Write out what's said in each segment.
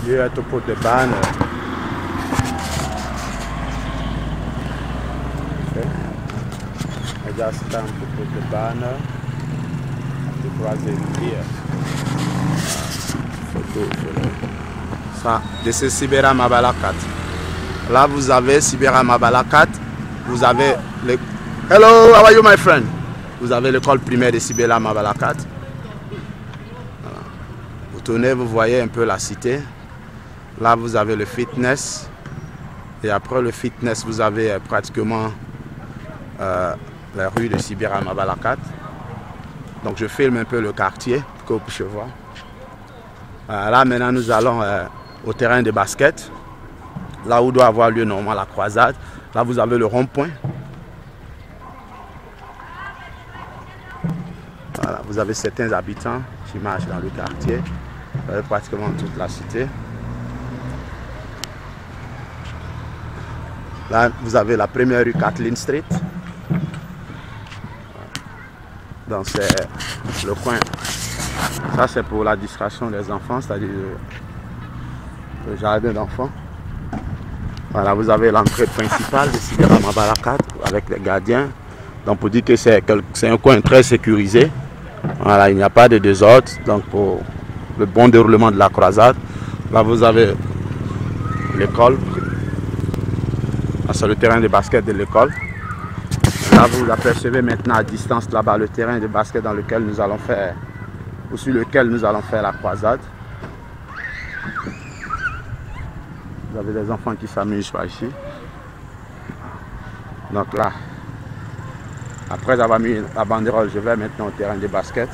Hier est au pot de banne. Déjà c'est un pot de banne. De croiser hier. Photo. Ça, de ce Sibera Mabalakat. Là vous avez Sibera Mabalakat. Vous avez le. Hello, how are you my friend? Vous avez l'école primaire de Sibera Mabalakat. Voilà. Vous tournez, vous voyez un peu la cité. Là, vous avez le fitness. Et après le fitness, vous avez pratiquement la rue de Sibera Mabalakat. Donc, je filme un peu le quartier pour que vous puissiez voir. Là, maintenant, nous allons au terrain de basket. Là où doit avoir lieu normalement la croisade. Là, vous avez le rond-point. Voilà, vous avez certains habitants qui marchent dans le quartier. Vous avez pratiquement toute la cité. Là, vous avez la première rue Kathleen Street. Donc, c'est le coin. Ça, c'est pour la distraction des enfants, c'est-à-dire le jardin d'enfants. Voilà, vous avez l'entrée principale de Sibera Mabalakat avec les gardiens. Donc, pour dire que c'est un coin très sécurisé. Voilà, il n'y a pas de désordre. Donc, pour le bon déroulement de la croisade. Là, vous avez l'école. C'est le terrain de basket de l'école. Là, vous apercevez maintenant à distance là-bas le terrain de basket dans lequel nous allons faire, ou sur lequel nous allons faire la croisade. Vous avez des enfants qui s'amusent par ici. Donc là, après avoir mis la banderole, je vais maintenant au terrain de basket.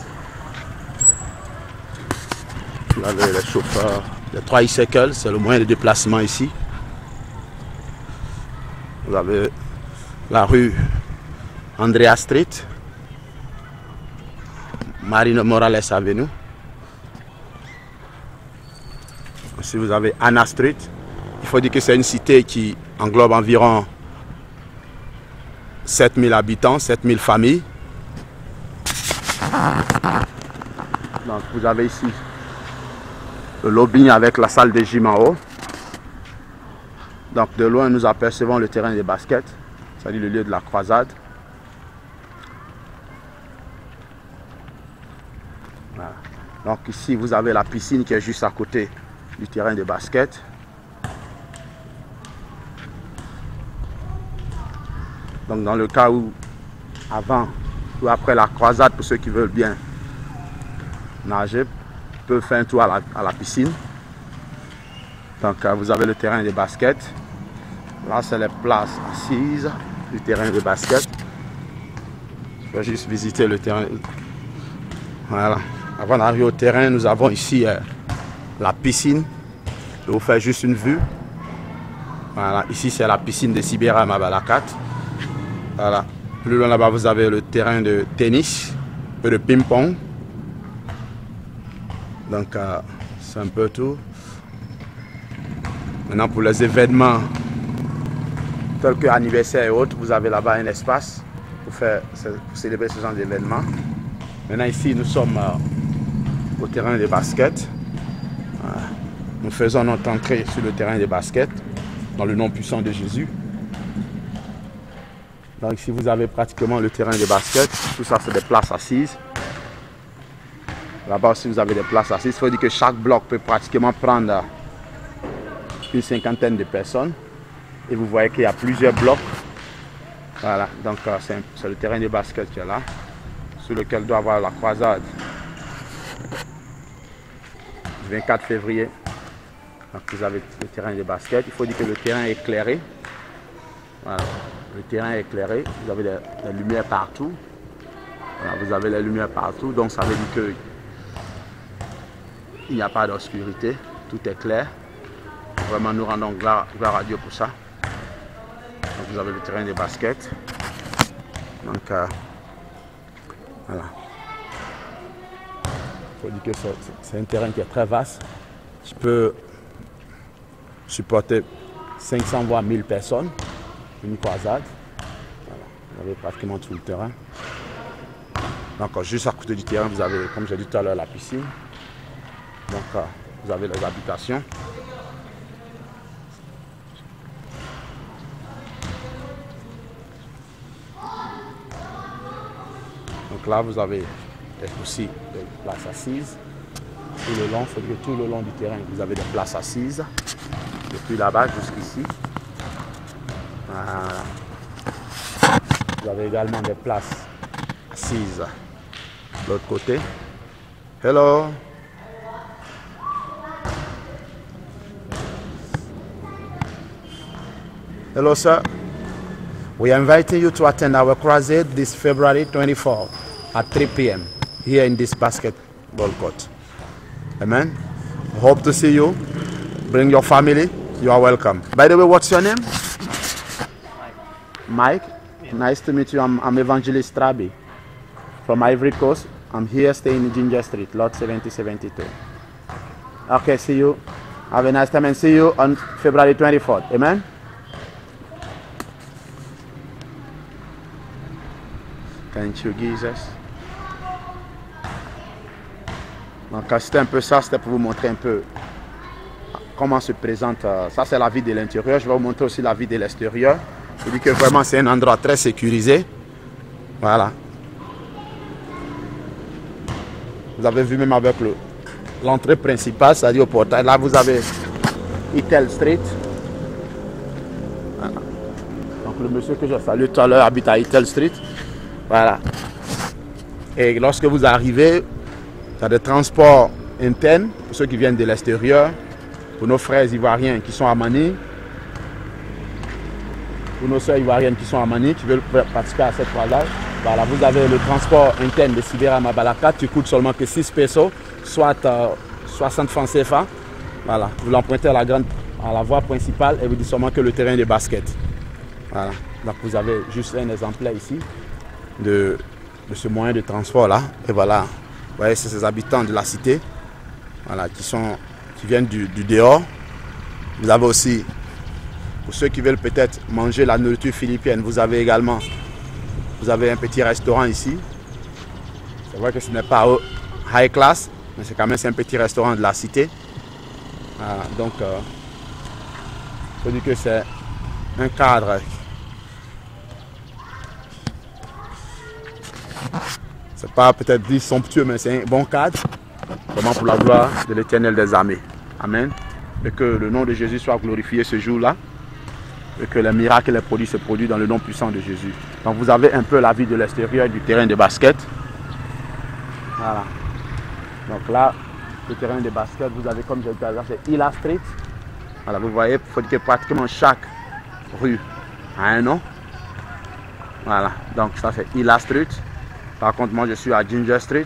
Vous avez les chauffeurs, les 3 e-cycles, c'est le moyen de déplacement ici. Vous avez la rue Andrea Street, Marino Morales Avenue. Ici vous avez Anna Street. Il faut dire que c'est une cité qui englobe environ 7000 habitants, 7000 familles. Donc vous avez ici le lobby avec la salle de gym en haut. Donc de loin nous apercevons le terrain de basket, c'est-à-dire le lieu de la croisade. Voilà. Donc ici vous avez la piscine qui est juste à côté du terrain de basket. Donc dans le cas où avant ou après la croisade, pour ceux qui veulent bien nager, peuvent faire un tour à la piscine. Donc vous avez le terrain de basket. Là c'est les places assises du terrain de basket. Je vais juste visiter le terrain. Voilà. Avant d'arriver au terrain, nous avons ici la piscine. Je vais vous faire juste une vue. Voilà. Ici c'est la piscine de Sibera Mabalakat. Voilà. Plus loin là-bas vous avez le terrain de tennis et de ping-pong. Donc c'est un peu tout. Maintenant pour les événements tels que anniversaire et autres, vous avez là-bas un espace pour célébrer ce genre d'événements. Maintenant ici nous sommes au terrain de basket. Voilà. Nous faisons notre entrée sur le terrain de basket dans le nom puissant de Jésus. Donc ici vous avez pratiquement le terrain de basket. Tout ça c'est des places assises. Là-bas aussi vous avez des places assises. Il faut dire que chaque bloc peut pratiquement prendre une cinquantaine de personnes. Et vous voyez qu'il y a plusieurs blocs. Voilà, donc c'est le terrain de basket qui est là, sur lequel doit avoir la croisade du 24 février. Donc vous avez le terrain de basket. Il faut dire que le terrain est éclairé. Voilà, le terrain est éclairé. Vous avez des lumières partout. Voilà, vous avez les lumières partout. Donc ça veut dire que il n'y a pas d'obscurité. Tout est clair. Vraiment, nous rendons gloire à Dieu pour ça. Donc, vous avez le terrain de basket. Donc, voilà. Il faut dire que c'est un terrain qui est très vaste, qui peut supporter 500 voire 1000 personnes, une croisade. Voilà. Vous avez pratiquement tout le terrain. Donc, juste à côté du terrain, vous avez, comme j'ai dit tout à l'heure, la piscine. Donc, vous avez les habitations. Donc là, vous avez aussi des places assises. Tout le long, c'est que tout le long du terrain, vous avez des places assises. Depuis là-bas jusqu'ici. Voilà. Vous avez également des places assises de l'autre côté. Hello. Hello, sir. We are inviting you to attend our crusade this February 24th at 3 p.m. here in this basketball court. Amen. Hope to see you. Bring your family. You are welcome. By the way, what's your name? Mike. Yeah. Nice to meet you. I'm Evangelist Trabi from Ivory Coast. I'm here staying in Ginger Street, lot 7072. Okay, see you. Have a nice time and see you on February 24th. Amen. Thank you, Jesus. Donc, c'était un peu ça, c'était pour vous montrer un peu comment se présente. Ça, c'est la vie de l'intérieur. Je vais vous montrer aussi la vie de l'extérieur. Je dis que vraiment, c'est un endroit très sécurisé. Voilà. Vous avez vu même avec l'entrée principale, c'est-à-dire au portail. Là, vous avez Etel Street. Voilà. Donc, le monsieur que j'ai salué tout à l'heure habite à Etel Street. Voilà. Et lorsque vous arrivez, il y a des transports internes pour ceux qui viennent de l'extérieur, pour nos frères ivoiriens qui sont à Mani, pour nos soeurs ivoiriennes qui sont à Mani, qui veulent participer à cette croisade. Voilà, vous avez le transport interne de Sibéra à Mabalakat qui coûte seulement que 6 pesos, soit 60 francs CFA. Voilà, vous l'empruntez à la voie principale et vous dites seulement que le terrain de basket. Voilà, donc vous avez juste un exemplaire ici de ce moyen de transport là. Et voilà, vous voyez, c'est ces habitants de la cité, voilà, qui viennent du dehors. Vous avez aussi, pour ceux qui veulent peut-être manger la nourriture philippienne, vous avez également un petit restaurant ici. C'est vrai que ce n'est pas high class, mais c'est quand même un petit restaurant de la cité. Voilà, donc, il faut dire que c'est un cadre. C'est pas peut-être dit somptueux, mais c'est un bon cadre. Vraiment pour la gloire de l'Éternel des armées. Amen. Et que le nom de Jésus soit glorifié ce jour-là. Et que les miracles et les produits se produisent dans le nom puissant de Jésus. Donc vous avez un peu la vie de l'extérieur du terrain de basket. Voilà. Donc là, le terrain de basket, vous avez comme j'ai dit à l'heure, c'est Ila Street. Voilà, vous voyez, il faut dire que pratiquement chaque rue a un nom. Voilà, donc ça c'est Ila Street. Par contre, moi je suis à Ginger Street.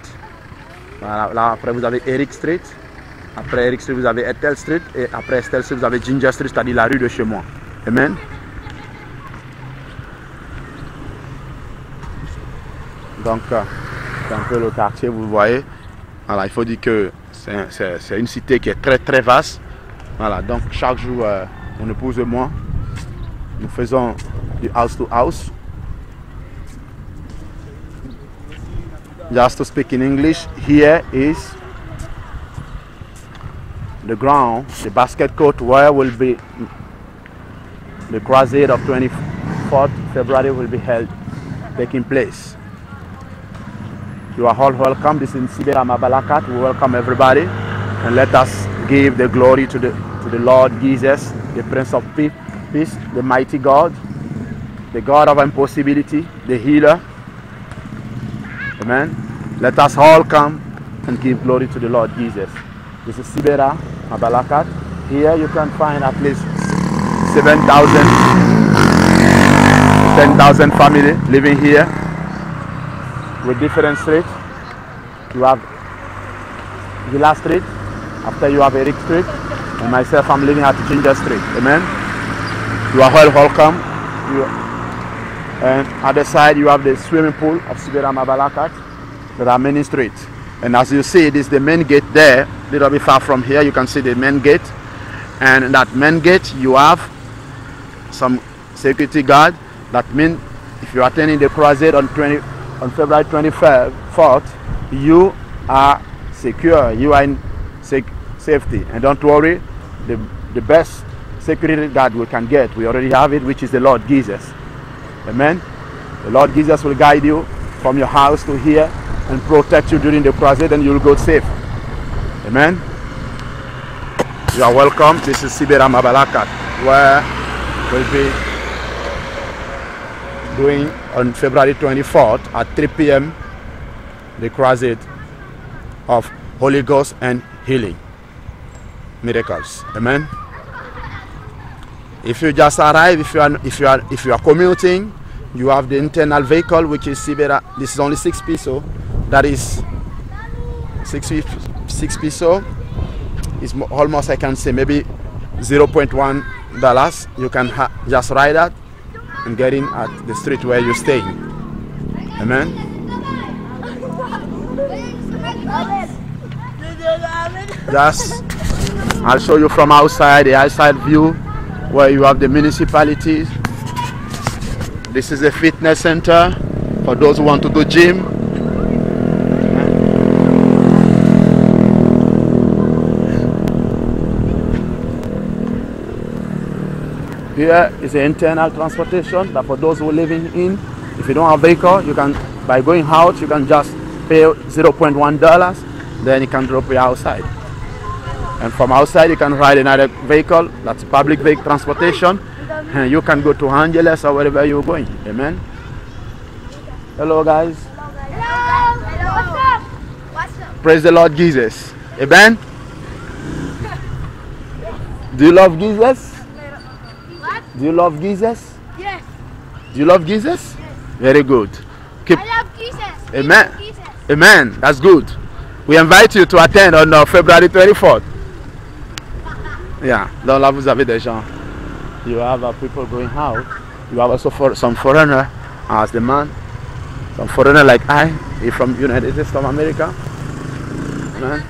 Voilà, là après vous avez Eric Street. Après Eric Street, vous avez Etel Street. Et après Etel Street, vous avez Ginger Street, c'est-à-dire la rue de chez moi. Amen. Donc, c'est un peu le quartier, vous voyez. Voilà, il faut dire que c'est une cité qui est très très vaste. Voilà, donc chaque jour, mon épouse et moi, nous faisons du house to house. Just to speak in English, here is the ground, the basket court where will be the crusade of 24th February will be held, taking place. You are all welcome. This is in Sibéra Mabalakat. We welcome everybody, and let us give the glory to the Lord Jesus, the Prince of Peace, the mighty God, the God of impossibility, the healer. Amen. Let us all come and give glory to the Lord Jesus. This is Sibéra Mabalakat. Here you can find at least 10,000 families living here with different streets. You have Villa Street, after you have Eric Street, and myself I'm living at Ginger Street. Amen. You are all welcome. And at the side you have the swimming pool of Sibéra Mabalakat. There are many streets. And as you see, this is the main gate there, a little bit far from here. You can see the main gate. And in that main gate, you have some security guard. That means if you are attending the crusade on February 24th, you are secure. You are in safety. And don't worry, the best security guard we can get, we already have it, which is the Lord Jesus. Amen. The Lord Jesus will guide you from your house to here and protect you during the crusade, and you'll go safe. Amen. You are welcome. This is Sibera Mabalakat, where we'll be doing on February 24th at 3 p.m. the crusade of Holy Ghost and healing miracles. Amen. If you just arrive, if you are commuting, you have the internal vehicle, which is Sibera. This is only 6 peso. That is 6 peso. It's almost, I can say, maybe $0.1. You can just ride that and get in at the street where you're staying. Amen. Just, I'll show you from outside, the outside view, where you have the municipalities. This is a fitness center for those who want to do gym. Here is the internal transportation that for those who are living in. If you don't have a vehicle, you can, by going out, you can just pay $0.1, then you can drop you outside. And from outside, you can ride another vehicle, that's public vehicle transportation, and you can go to Angeles or wherever you're going. Amen. Hello, guys. Hello. Hello. What's up? Praise the Lord Jesus. Amen. Do you love Jesus? What? Do you love Jesus? Yes. Do you love Jesus? Yes. Very good. Keep. I love Jesus. Amen. I love Jesus. Amen. That's good. We invite you to attend on February 24th. Yeah. Donc là, vous avez des gens. You have people going out. You have also some foreigner as the man. Some foreigner like I, from United States of America. Amen.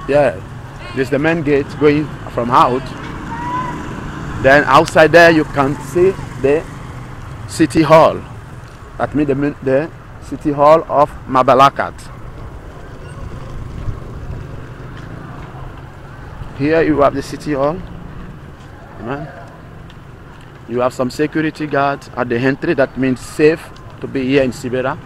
Yeah. This is the main gate going from out. Then outside there you can see the City Hall. That means the City Hall of Mabalakat. Here you have the City Hall. Amen. You have some security guards at the entry. That means safe to be here in Sibera.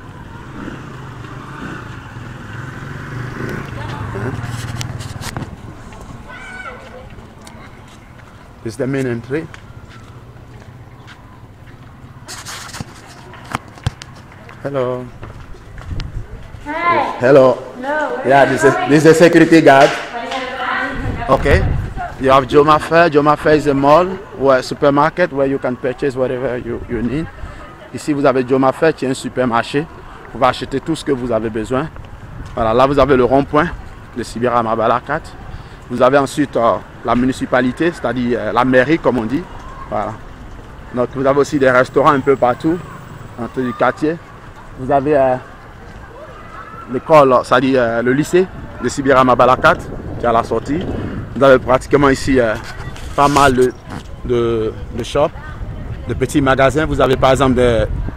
This is the main entry. Hello. Hey. Hello. No. Yeah, this is a security guard. Okay. You have Joma Fair. Joma Fair is a mall or a supermarket where you can purchase whatever you need. Ici, vous avez Joma Fair qui est un supermarché. Vous pouvez acheter tout ce que vous avez besoin. Voilà, là vous avez le rond-point de Sibera Mabalakat. Vous avez ensuite la municipalité, c'est-à-dire la mairie comme on dit. Voilà. Donc vous avez aussi des restaurants un peu partout dans tout le quartier. Vous avez l'école, c'est-à-dire le lycée de Sibera Mabalakat qui est à la sortie. Vous avez pratiquement ici pas mal de shops, de petits magasins. Vous avez par exemple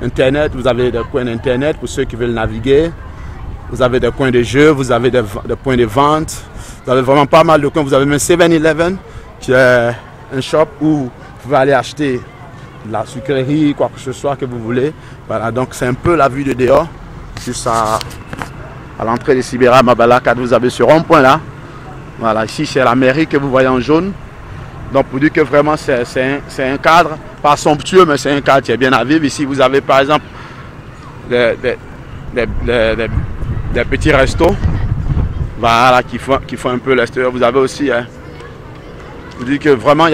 Internet, vous avez des coins d'Internet pour ceux qui veulent naviguer. Vous avez des coins de jeux, vous avez des points de vente. Vous avez vraiment pas mal de coins. Vous avez même 7-Eleven qui est un shop où vous pouvez aller acheter de la sucrerie, quoi que ce soit que vous voulez. Voilà, donc c'est un peu la vue de dehors. Juste à l'entrée de Sibera Mabalakat, vous avez ce rond-point là. Voilà, ici c'est la mairie que vous voyez en jaune. Donc pour dire que vraiment c'est un cadre, pas somptueux, mais c'est un cadre qui est bien à vivre. Ici vous avez par exemple des petits restos, voilà, qui font un peu l'extérieur. Vous avez aussi, vous dites que vraiment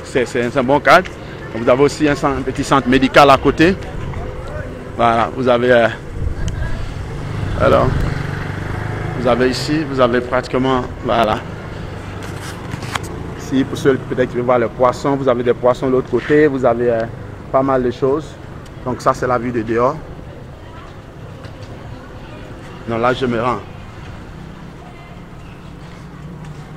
c'est un bon cadre. Vous avez aussi un petit centre médical à côté. Voilà, vous avez alors vous avez ici, vous avez pratiquement, voilà. Ici, pour ceux peut-être qui veulent voir les poissons, vous avez des poissons de l'autre côté, vous avez pas mal de choses. Donc ça c'est la vue de dehors. Donc là je me rends.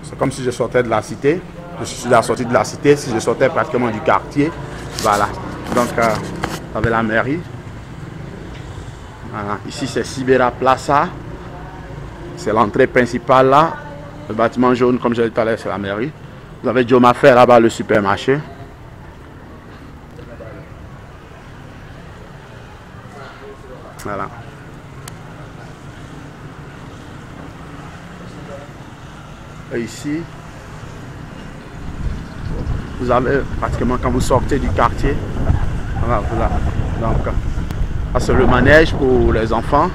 C'est comme si je sortais de la cité. Je suis à la sortie de la cité, si je sortais pratiquement du quartier. Voilà. Donc vous avez la mairie. Voilà. Ici c'est Sibera Plaza. C'est l'entrée principale là. Le bâtiment jaune, comme je l'ai dit tout à l'heure, c'est la mairie. Vous avez Joma Fair là-bas, le supermarché. Et ici, vous avez pratiquement quand vous sortez du quartier, voilà. Donc, c'est le manège pour les enfants.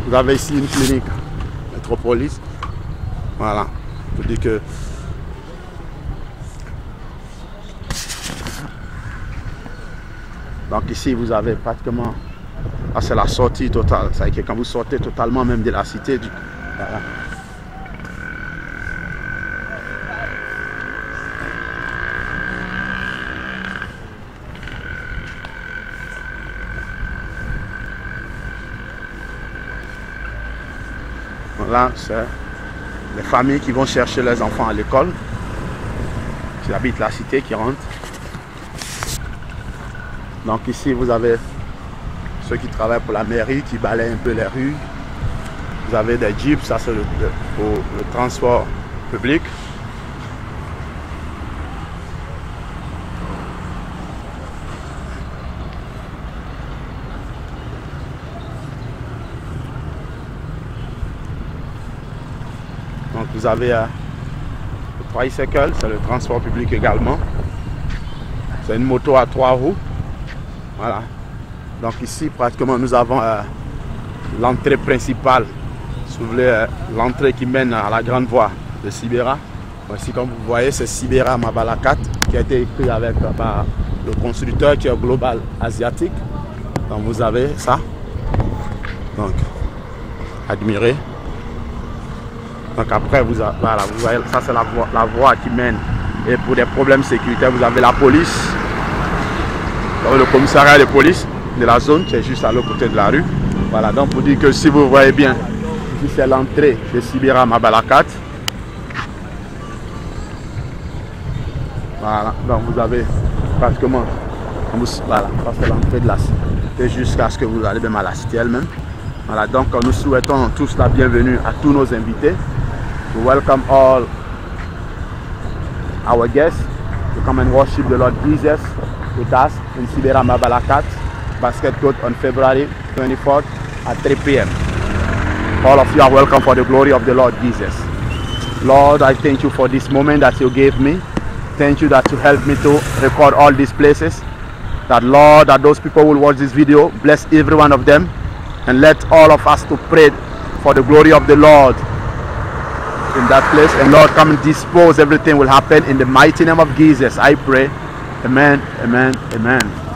Vous avez ici une clinique Métropolis. Voilà, je vous dis que donc ici vous avez pratiquement, c'est la sortie totale. Ça veut dire que quand vous sortez totalement même de la cité, voilà. Là, c'est les familles qui vont chercher les enfants à l'école, qui habitent la cité, qui rentrent. Donc ici, vous avez ceux qui travaillent pour la mairie, qui balayent un peu les rues. Vous avez des jeeps, ça c'est pour le transport public. Donc vous avez le tricycle, c'est le transport public également. C'est une moto à 3 roues. Voilà. Donc ici pratiquement nous avons l'entrée principale, si vous voulez, l'entrée qui mène à la grande voie de Sibéra. Ici comme vous voyez c'est Sibéra Mabalakat qui a été écrit avec par le constructeur qui est Global Asiatique. Donc vous avez ça. Donc admirez. Donc après, voilà, vous voyez, ça c'est la voie qui mène. Et pour des problèmes sécuritaires, vous avez la police. Donc, le commissariat de police de la zone qui est juste à l'autre côté de la rue. Voilà, donc pour dire que si vous voyez bien, ici c'est l'entrée de Sibéra Mabalakat. Voilà, donc vous avez pratiquement, voilà, ça c'est l'entrée de la cité jusqu'à ce que vous allez même à la cité elle-même. Voilà, donc nous souhaitons tous la bienvenue à tous nos invités. We welcome all our guests to come and worship the Lord Jesus with us in Sibéra Mabalakat basket court on February 24th at 3 p.m. All of you are welcome for the glory of the Lord Jesus. Lord, I thank you for this moment that you gave me. Thank you that you helped me to record all these places. That Lord, that those people will watch this video, bless every one of them. And let all of us to pray for the glory of the Lord in that place. And Lord, come and dispose everything will happen in the mighty name of Jesus. I pray. Amen, amen, amen.